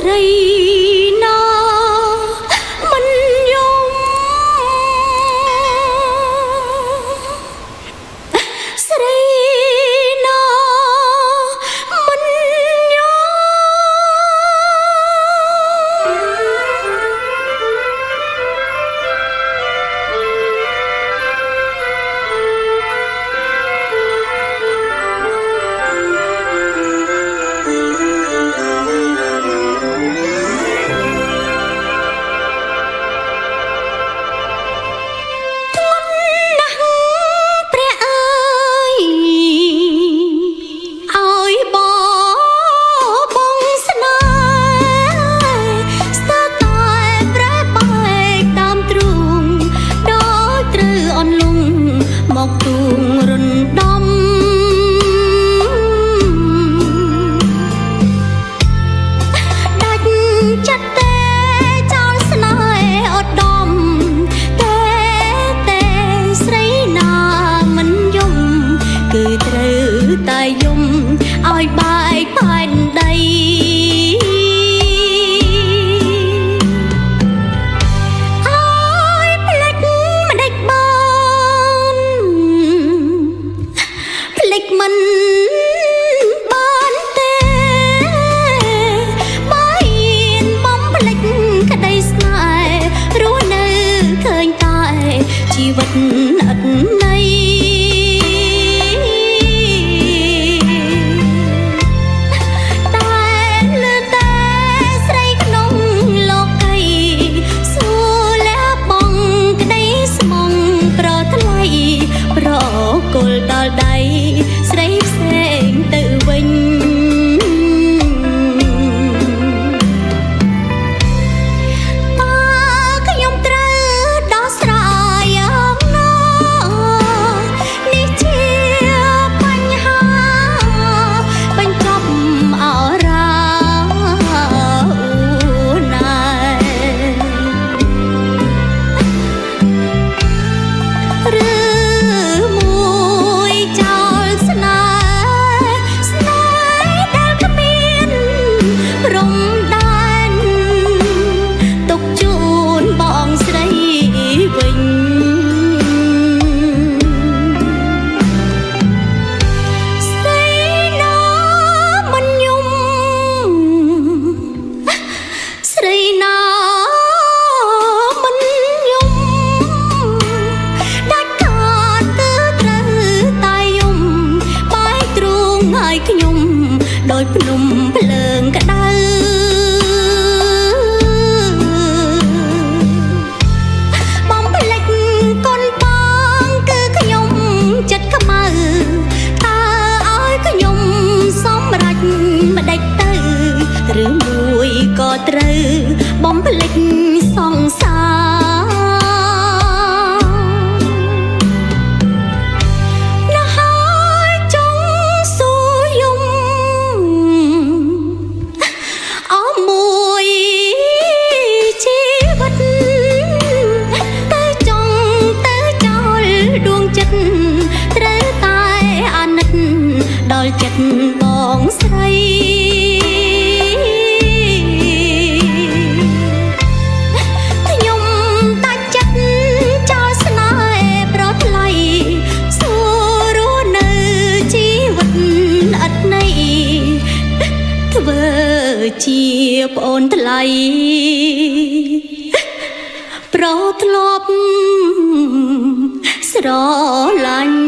រីណាមិនយំស្រីណាមិនយំដោយភ្នំភ្លើងក្តៅបំភ្លេចកូនបងគឺខ្ញុំចិត្តខ្មៅតើឲ្យខ្ញុំសម្រេចម្ដេចទៅឬមួយក៏ត្រូវបំភ្លេចសង្សារចិត្តបងស្រីខ្ញុំតាច់ចិត្តចោលស្នេហ៍ប្រថ្លៃសួររស់នៅជីវិតឥតន័យធ្វើជាប្អូនថ្លៃប្រធ្លាប់ស្រឡាញ់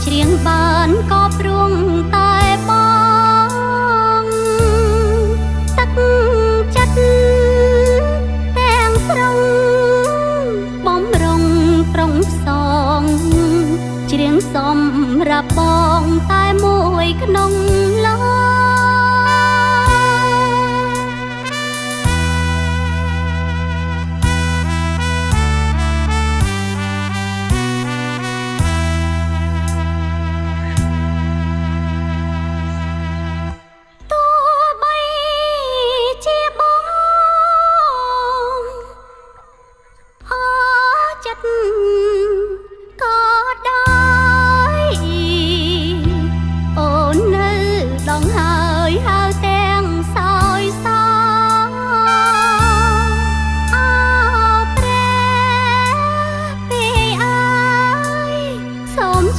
ច្រៀងបានក៏ព្រមតែបងទឹកចិត្តទាំងស្រុងបំរុងប្រុងផ្សងច្រៀងសម្រាប់បងតែមួយក្នុងឡោ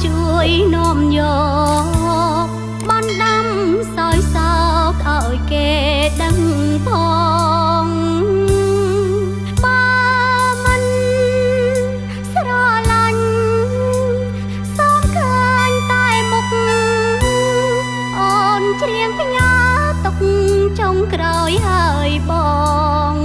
ជួយនាំយកបានដាំសោយសោកឲ្យគេដឹងផងបើមិនស្រឡាញ់សងឃើញតែមុខអូនច្រៀងផ្ញើទុកចុងក្រោយហើយបង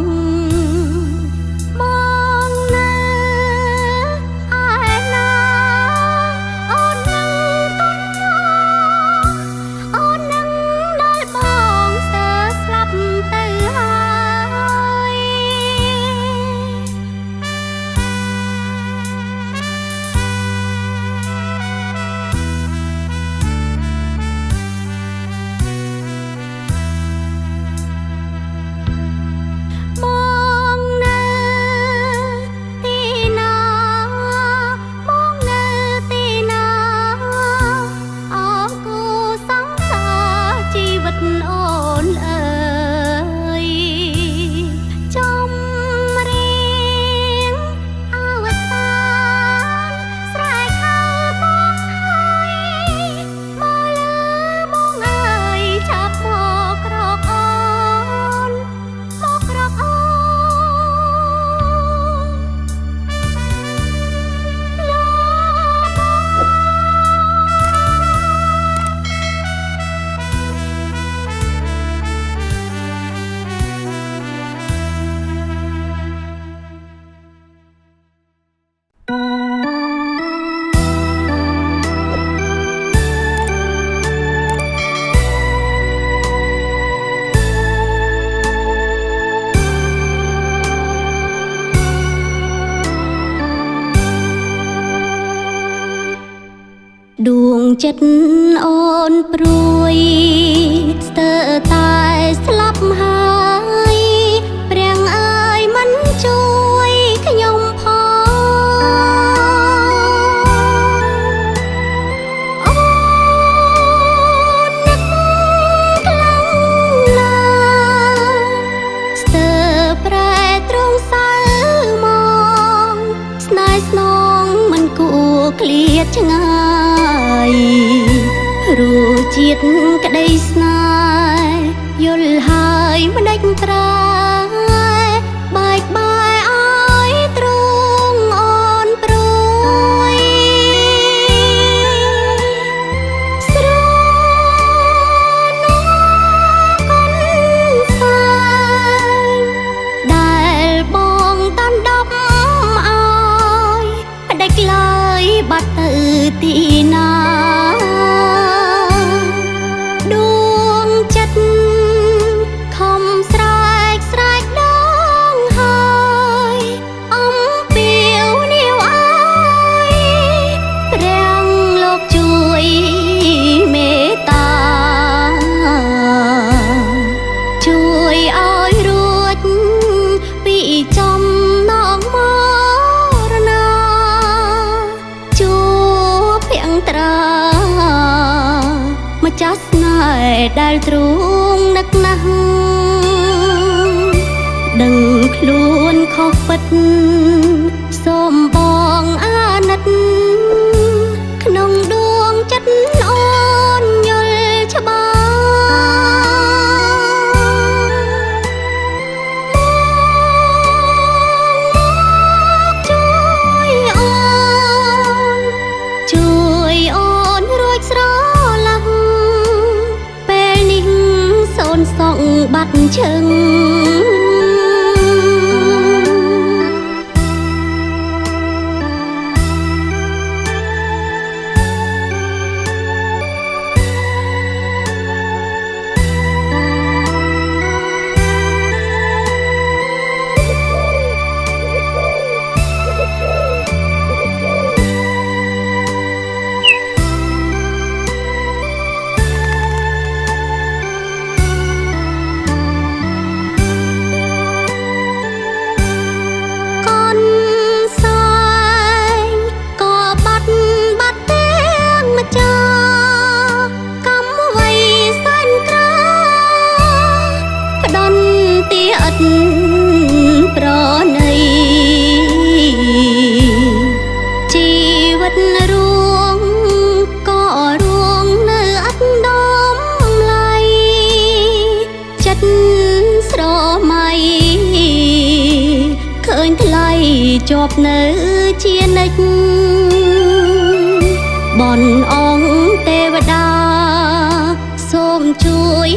ដួងចិត្តអូនព្រួយស្ទើរតែស្លាប់ហើយព្រះអើយមិនជួយខ្ញុំផងអូននឹកខ្លាំងណាស់ស្ទើរប្រែត្រង់សៅមកស្នេហ៍ស្នងមិនគួរឃ្លាតឆ្ងាយរសជាតិក្តីស្នេហ៍យល់ហើយមិនដេចត្រាបែកបាយឲ្យទ្រង់អូនព្រួយស្រណកូនស្វាយដែលបងតាន់ដប់ឲ្យដេចឡើយបាត់ទៅទីណាដួងចិត្តខំស្រែកស្រែកដងហើយអំពាវនាវឲ្យព្រះលោកជួយមេត្តាជួយឲ្យរួចពីចំណងមរណាជួបភក្ត្រាម្ចាស់ស្នេហ៍ដែលទ្រូងនឹកណាស់ដឹងខ្លួនខុសពិតសូមបងអាណិតក្នុងដួងចិត្តអូនយល់ច្បាស់ជួយអូន ត់ឈឹងប្រណីជីវិតរួងក៏រួងនៅអត់ដំឡៃចិត្តស្រមៃឃើញថ្លៃជាប់នៅជានិច្ចបនអង្គទេវតាសូមជួយ